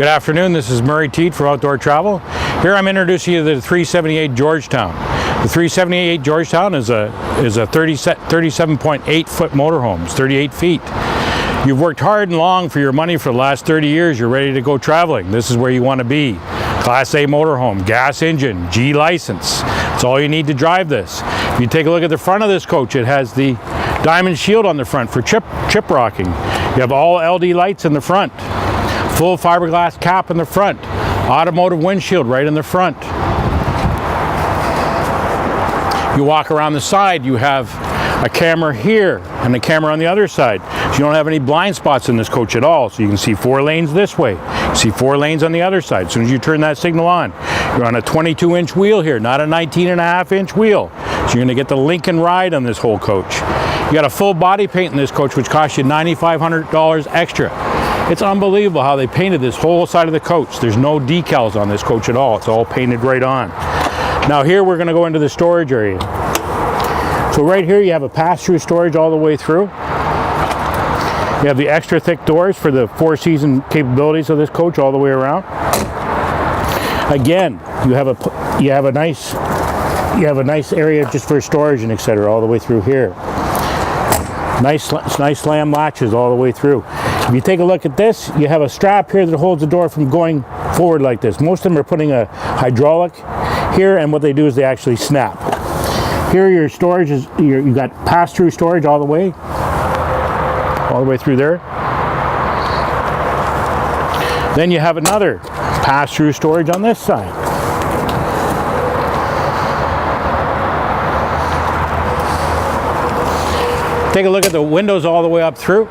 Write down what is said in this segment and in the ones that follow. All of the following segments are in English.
Good afternoon, this is Murray Teat for Outdoor Travel. Here I'm introducing you to the 378 Georgetown. The 378 Georgetown is a 37.8 foot motorhome. It's 38 feet. You've worked hard and long for your money for the last 30 years. You're ready to go traveling. This is where you want to be. Class A motorhome, gas engine, G license. That's all you need to drive this. If you take a look at the front of this coach, it has the diamond shield on the front for chip rocking. You have all LD lights in the front. Full fiberglass cap in the front. Automotive windshield right in the front. You walk around the side, you have a camera here and a camera on the other side. So you don't have any blind spots in this coach at all. So you can see 4 lanes this way. You see 4 lanes on the other side. As soon as you turn that signal on, you're on a 22-inch wheel here, not a 19.5-inch wheel. So you're going to get the Lincoln ride on this whole coach. You got a full body paint in this coach, which costs you $9,500 extra. It's unbelievable how they painted this whole side of the coach. There's no decals on this coach at all. It's all painted right on. Now here we're going to go into the storage area. So right here you have a pass-through storage all the way through. You have the extra thick doors for the 4-season capabilities of this coach all the way around. Again, you have a nice area just for storage and etc. all the way through here. Nice slam latches all the way through. If you take a look at this, you have a strap here that holds the door from going forward like this. Most of them are putting a hydraulic here, and what they do is they actually snap. Here your storage is, you've got pass-through storage all the way through there. Then you have another pass-through storage on this side. Take a look at the windows all the way up through.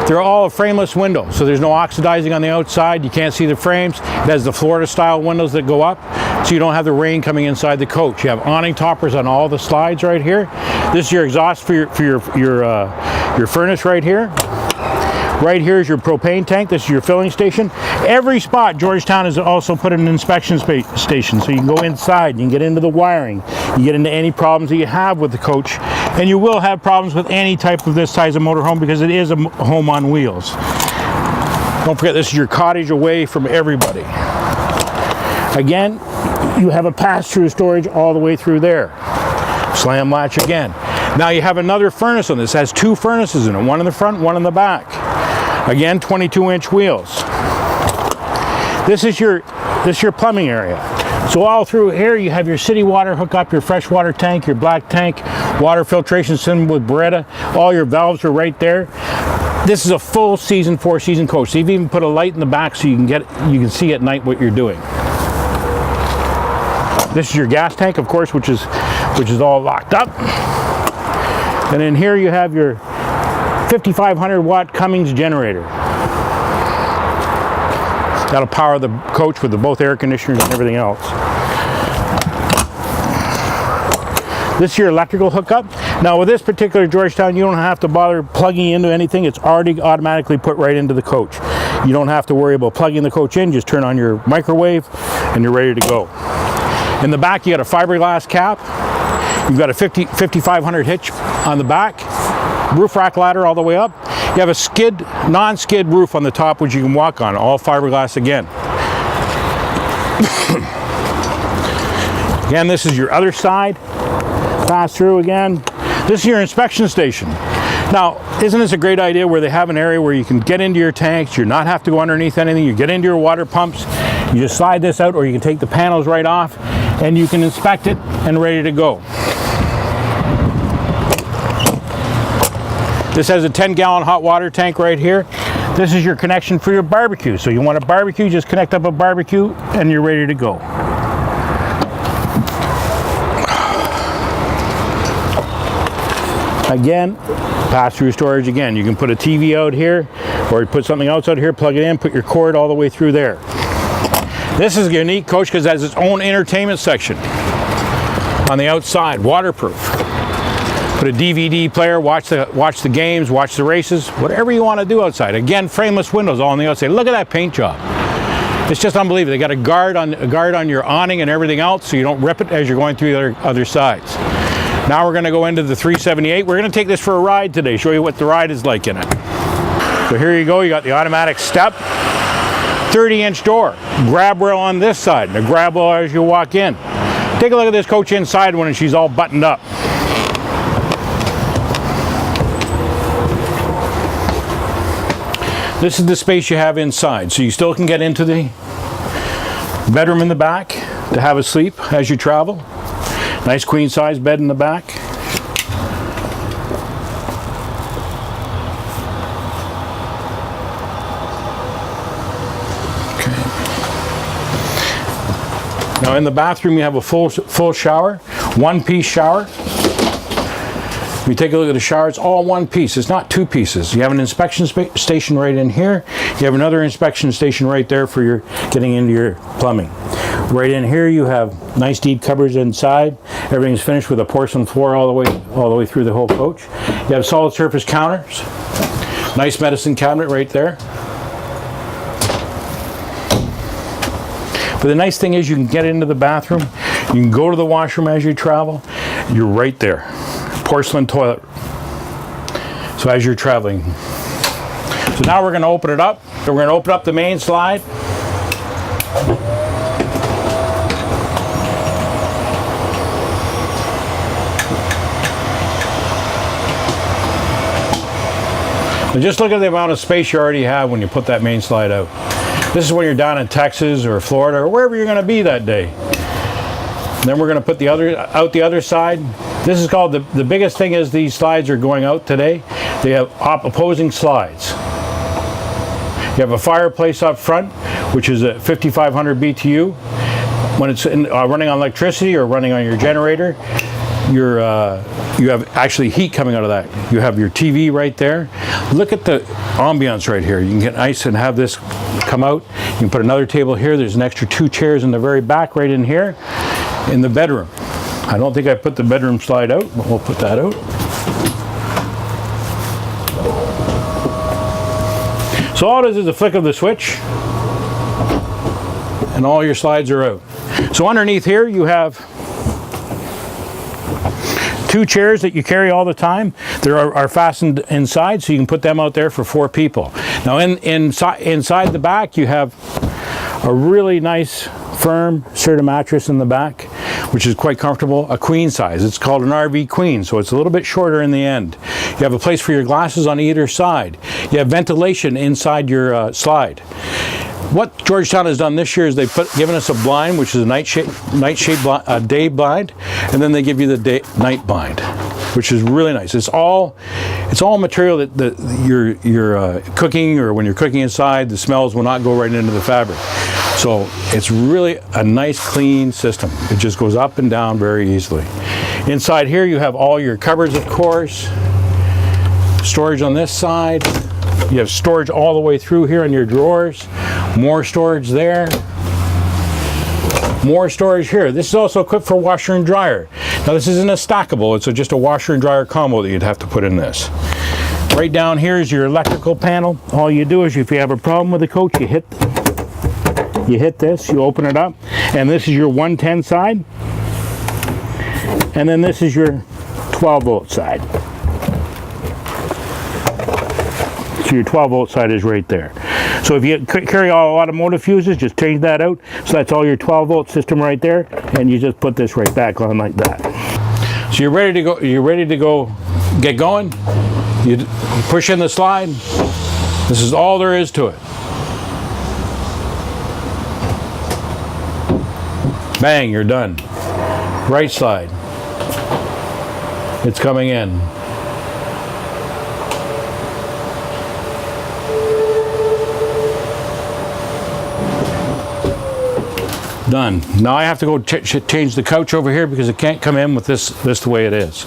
They're all a frameless window, so there's no oxidizing on the outside. You can't see the frames. It has the Florida style windows that go up, so you don't have the rain coming inside the coach. You have awning toppers on all the slides right here. This is your exhaust for your furnace right here. Right here is your propane tank. This is your filling station. Every spot, Georgetown has also put an inspection station, so you can go inside, you can get into the wiring, you get into any problems that you have with the coach, and you will have problems with any type of this size of motorhome because it is a home on wheels. Don't forget, this is your cottage away from everybody. Again, you have a pass-through storage all the way through there. Slam latch again. Now you have another furnace on this. It has 2 furnaces in it, one in the front, one in the back. Again, 22-inch wheels. This is your plumbing area. So all through here you have your city water hookup, your freshwater tank, your black tank, water filtration system with Beretta. All your valves are right there. This is a full season 4-season coach. They've even put a light in the back so you can see at night what you're doing. This is your gas tank, of course, which is all locked up. And in here you have your 5,500 watt Cummins generator. That'll power the coach with both air conditioners and everything else. This is your electrical hookup. Now with this particular Georgetown, you don't have to bother plugging into anything. It's already automatically put right into the coach. You don't have to worry about plugging the coach in. Just turn on your microwave and you're ready to go. In the back, you got a fiberglass cap. You've got a 5,500 hitch on the back. Roof rack ladder all the way up. You have a non-skid roof on the top which you can walk on, all fiberglass again. Again, this is your other side. Pass through again. This is your inspection station. Now, isn't this a great idea where they have an area where you can get into your tanks, you not have to go underneath anything, you get into your water pumps, you just slide this out, or you can take the panels right off and you can inspect it and ready to go. This has a 10-gallon hot water tank right here. This is your connection for your barbecue. So you want a barbecue, just connect up a barbecue and you're ready to go. Again, pass-through storage again. You can put a TV out here or you put something else out here, plug it in, put your cord all the way through there. This is a unique coach because it has its own entertainment section on the outside, waterproof. Put a DVD player, watch the games, watch the races, whatever you want to do outside. Again, frameless windows all on the outside. Look at that paint job. It's just unbelievable. They got a guard on your awning and everything else so you don't rip it as you're going through the other sides. Now we're going to go into the 378. We're going to take this for a ride today, show you what the ride is like in it. So here you go, you got the automatic step, 30-inch door. Grab rail on this side, and a grab rail as you walk in. Take a look at this coach inside when she's all buttoned up. This is the space you have inside, so you still can get into the bedroom in the back to have a sleep as you travel. Nice queen size bed in the back. Now in the bathroom you have a full shower, one-piece shower. If you take a look at the shower, it's all one piece. It's not two pieces. You have an inspection station right in here. You have another inspection station right there for your getting into your plumbing. Right in here you have nice deep cupboards inside. Everything's finished with a porcelain floor all the way through the whole coach. You have solid surface counters. Nice medicine cabinet right there. But the nice thing is you can get into the bathroom, you can go to the washroom as you travel, you're right there. Porcelain toilet. So as you're traveling. So now we're going to open it up. So we're going to open up the main slide. And just look at the amount of space you already have when you put that main slide out. This is when you're down in Texas or Florida or wherever you're going to be that day. And then we're going to put the other side. This is called the biggest thing is these slides are going out today. They have opposing slides. You have a fireplace up front, which is a 5500 BTU. When it's running on electricity or running on your generator, you have actually heat coming out of that. You have your TV right there. Look at the ambiance right here. You can get ice and have this come out. You can put another table here. There's an extra 2 chairs in the very back right in here in the bedroom. I don't think I put the bedroom slide out, but we'll put that out. So all it is a flick of the switch and all your slides are out. So underneath here you have 2 chairs that you carry all the time. They are fastened inside, so you can put them out there for 4 people. Now inside the back you have a really nice firm Serta mattress in the back, which is quite comfortable, a queen size. It's called an RV queen, so it's a little bit shorter in the end. You have a place for your glasses on either side. You have ventilation inside your slide. What Georgetown has done this year is they've given us a blind, which is a day blind, and then they give you the night blind, which is really nice. It's all material that you're cooking, or when you're cooking inside, the smells will not go right into the fabric. So it's really a nice clean system. It just goes up and down very easily. Inside here you have all your cupboards, of course, storage on this side. You have storage all the way through here in your drawers. More storage there. More storage here. This is also equipped for washer and dryer. Now this isn't a stackable, it's just a washer and dryer combo that you'd have to put in this. Right down here is your electrical panel. All you do is if you have a problem with the coach, you hit this, you open it up, and this is your 110 side, and then this is your 12-volt side. So your 12-volt side is right there. So if you carry a lot of motor fuses, just change that out. So that's all your 12-volt system right there, and you just put this right back on like that. So you're ready to go. You're ready to go. Get going. You push in the slide. This is all there is to it. Bang, you're done. Right slide. It's coming in. Done. Now I have to go change the couch over here because it can't come in with this the way it is.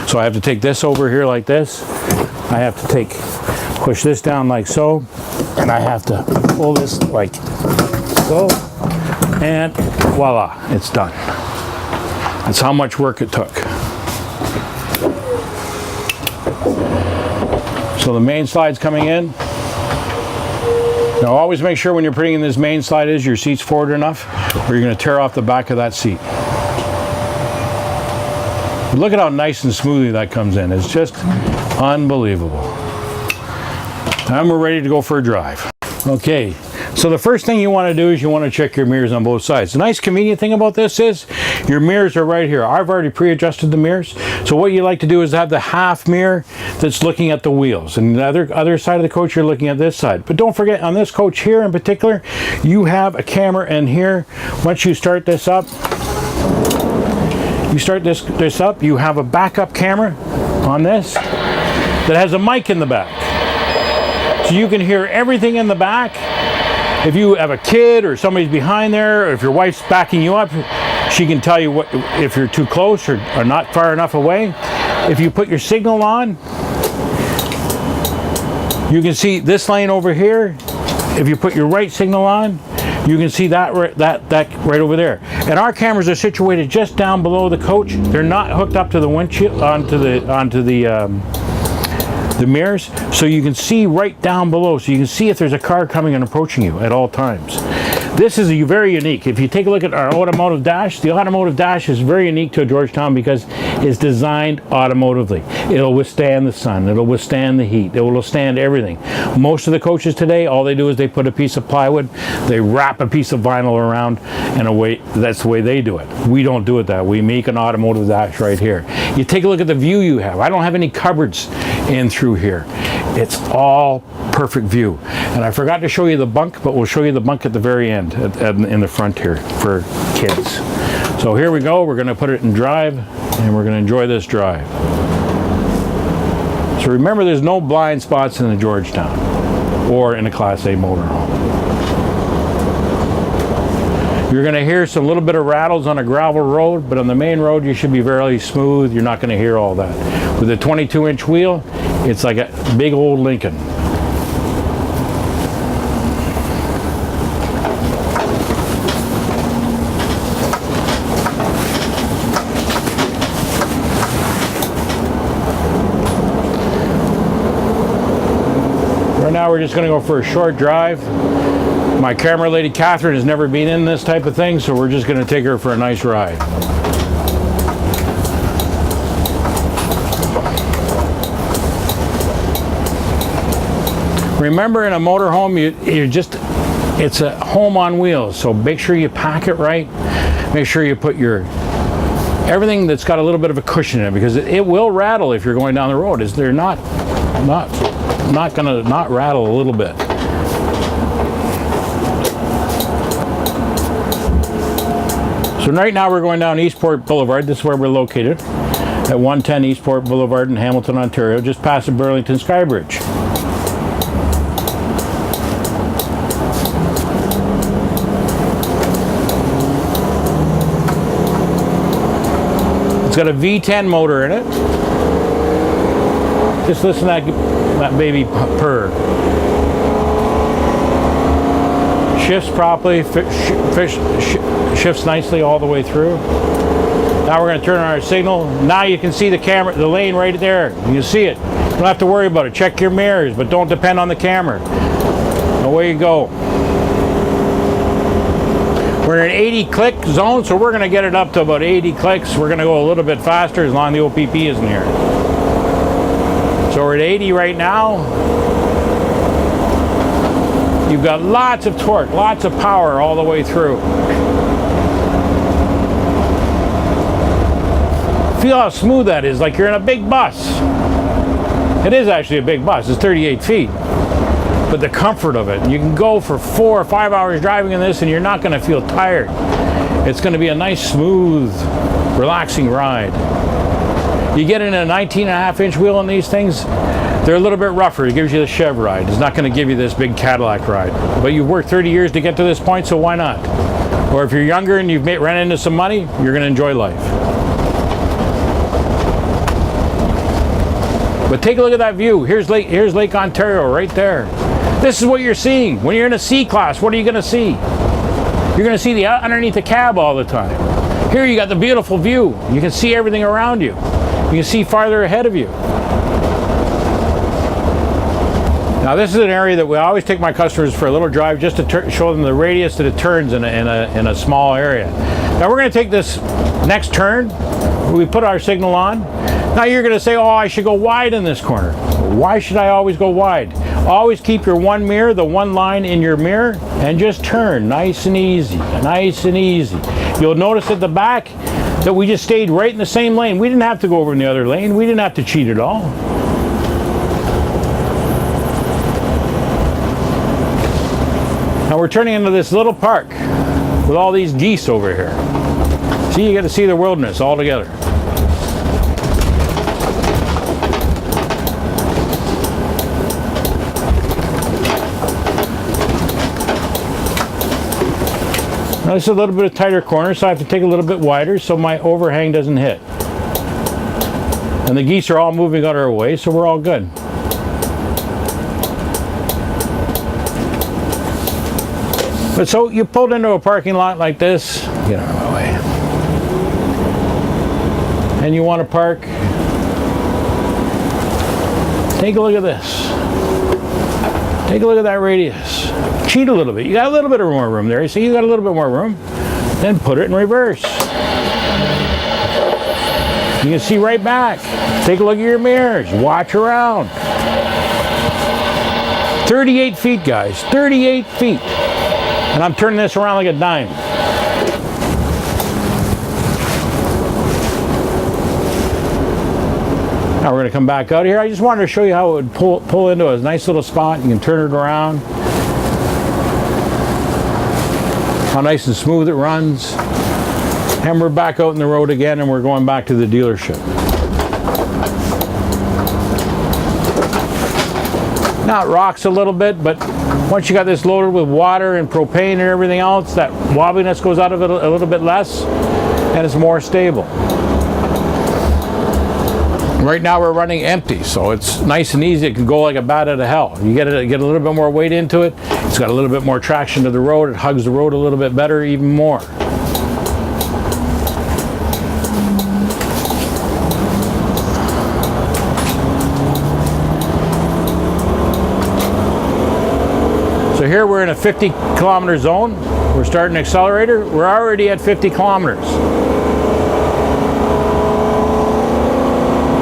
So I have to take this over here like this. I have to push this down like so, and I have to pull this like so, and voila, it's done. That's how much work it took. So the main slide's coming in. Now always make sure when you're putting in this main slide is your seat's forward enough, or you're going to tear off the back of that seat. But look at how nice and smoothly that comes in. It's just unbelievable. Now we're ready to go for a drive. Okay, So the first thing you want to do is you want to check your mirrors on both sides. The nice convenient thing about this is your mirrors are right here. I've already pre-adjusted the mirrors. So what you like to do is have the half mirror that's looking at the wheels, and the other side of the coach you're looking at this side. But don't forget, on this coach here in particular, you have a camera in here. Once you start this up, you have a backup camera on this that has a mic in the back. So you can hear everything in the back. If you have a kid or somebody's behind there, or if your wife's backing you up, she can tell you if you're too close or not far enough away. If you put your signal on, you can see this lane over here. If you put your right signal on, you can see that right over there. And our cameras are situated just down below the coach. They're not hooked up to the windshield, onto the mirrors, so you can see right down below. So you can see if there's a car coming and approaching you at all times. This is very unique. If you take a look at our automotive dash, the automotive dash is very unique to a Georgetown because it's designed automotively. It'll withstand the sun, it'll withstand the heat, it will withstand everything. Most of the coaches today, all they do is they put a piece of plywood, they wrap a piece of vinyl around, and that's the way they do it. We don't do it that way. We make an automotive dash right here. You take a look at the view you have. I don't have any cupboards in through here. It's all perfect view. And I forgot to show you the bunk, but we'll show you the bunk at the very end, in the front here for kids. So here we go. We're going to put it in drive, and we're going to enjoy this drive. So remember, there's no blind spots in the Georgetown or in a Class A motorhome. You're going to hear some little bit of rattles on a gravel road, but on the main road you should be very smooth. You're not going to hear all that. With a 22-inch wheel, it's like a big old Lincoln. Right now we're just going to go for a short drive. My camera lady Catherine has never been in this type of thing, so we're just going to take her for a nice ride. Remember, in a motorhome, it's a home on wheels, so make sure you pack it right. Make sure you put everything that's got a little bit of a cushion in it, because it will rattle if you're going down the road. They're not going to not rattle a little bit. So right now we're going down Eastport Boulevard. This is where we're located, at 110 Eastport Boulevard in Hamilton, Ontario, just past the Burlington Sky Bridge. It's got a V10 motor in it. Just listen to that baby purr. Shifts properly, shifts nicely all the way through. Now we're going to turn on our signal. Now you can see the camera, the lane right there. You can see it. You don't have to worry about it. Check your mirrors, but don't depend on the camera. Away you go. We're in an 80 click zone, so we're going to get it up to about 80 clicks. We're going to go a little bit faster as long as the OPP isn't here. So we're at 80 right now. You've got lots of torque, lots of power all the way through. Feel how smooth that is, like you're in a big bus. It is actually a big bus, it's 38 feet. But the comfort of it, you can go for 4 or 5 hours driving in this and you're not going to feel tired. It's going to be a nice, smooth, relaxing ride. You get in a 19.5-inch wheel on these things, they're a little bit rougher. It gives you the Chev ride. It's not going to give you this big Cadillac ride. But you've worked 30 years to get to this point, so why not? Or if you're younger and you've ran into some money, you're going to enjoy life. But take a look at that view. Here's Lake Ontario right there. This is what you're seeing. When you're in a C-Class, what are you going to see? You're going to see underneath the cab all the time. Here you got the beautiful view. You can see everything around you. You can see farther ahead of you. Now this is an area that we always take my customers for a little drive just to show them the radius that it turns in a small area. Now we're going to take this next turn. We put our signal on. Now you're going to say, oh, I should go wide in this corner. Why should I always go wide? Always keep your one mirror, the one line in your mirror, and just turn nice and easy, nice and easy. You'll notice at the back that we just stayed right in the same lane. We didn't have to go over in the other lane. We didn't have to cheat at all. Now we're turning into this little park with all these geese over here. See, you get to see the wilderness all together. Now this is a little bit of tighter corner, so I have to take a little bit wider so my overhang doesn't hit. And the geese are all moving out of our way, so we're all good. But so you pulled into a parking lot like this, get out of my way, and you want to park. Take a look at this. Take a look at that radius. Cheat a little bit. You got a little bit of more room there. You see, you got a little bit more room. Then put it in reverse. You can see right back. Take a look at your mirrors. Watch around. 38 feet, guys. 38 feet. And I'm turning this around like a dime. Now we're going to come back out here. I just wanted to show you how it would pull into a nice little spot. You can turn it around. How nice and smooth it runs. And we're back out in the road again, and we're going back to the dealership. Now it rocks a little bit, but once you got this loaded with water and propane and everything else, that wobbliness goes out of it a little bit less, and it's more stable. Right now we're running empty, so it's nice and easy. It can go like a bat out of hell. You get a little bit more weight into it. It's got a little bit more traction to the road. It hugs the road a little bit better, even more. So here we're in a 50-kilometer zone. We're starting an accelerator. We're already at 50 kilometers.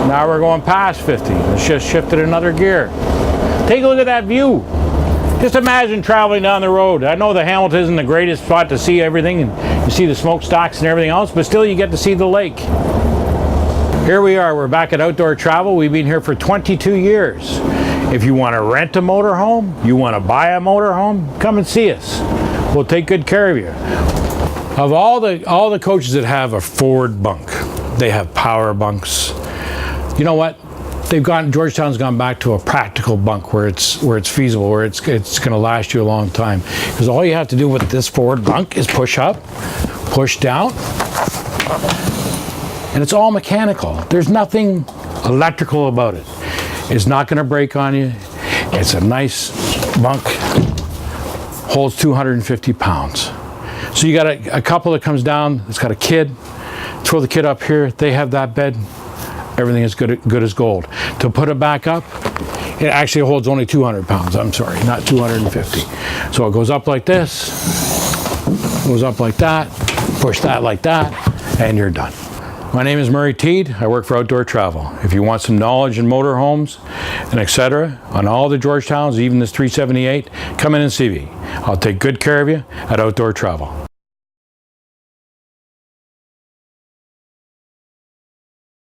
Now we're going past 50. Let's just shifted another gear. Take a look at that view. Just imagine traveling down the road. I know the Hamilton isn't the greatest spot to see everything, and you see the smokestacks and everything else, but still you get to see the lake. Here we are. We're back at Outdoor Travel. We've been here for 22 years. If you want to rent a motorhome, you want to buy a motorhome, come and see us. We'll take good care of you. Of all the coaches that have a forward bunk, they have power bunks. You know what? Georgetown's gone back to a practical bunk where it's feasible, where it's going to last you a long time. Because all you have to do with this forward bunk is push up, push down, and it's all mechanical. There's nothing electrical about it. It's not going to break on you. It's a nice bunk. Holds 250 pounds. So you got a couple that comes down. It's got a kid. Throw the kid up here. They have that bed. Everything is good as gold. To put it back up, it actually holds only 200 pounds. I'm sorry, not 250. So it goes up like this, goes up like that, push that like that, and you're done. My name is Murray Teed. I work for Outdoor Travel. If you want some knowledge in motorhomes and etc. on all the Georgetowns, even this 378, come in and see me. I'll take good care of you at Outdoor Travel.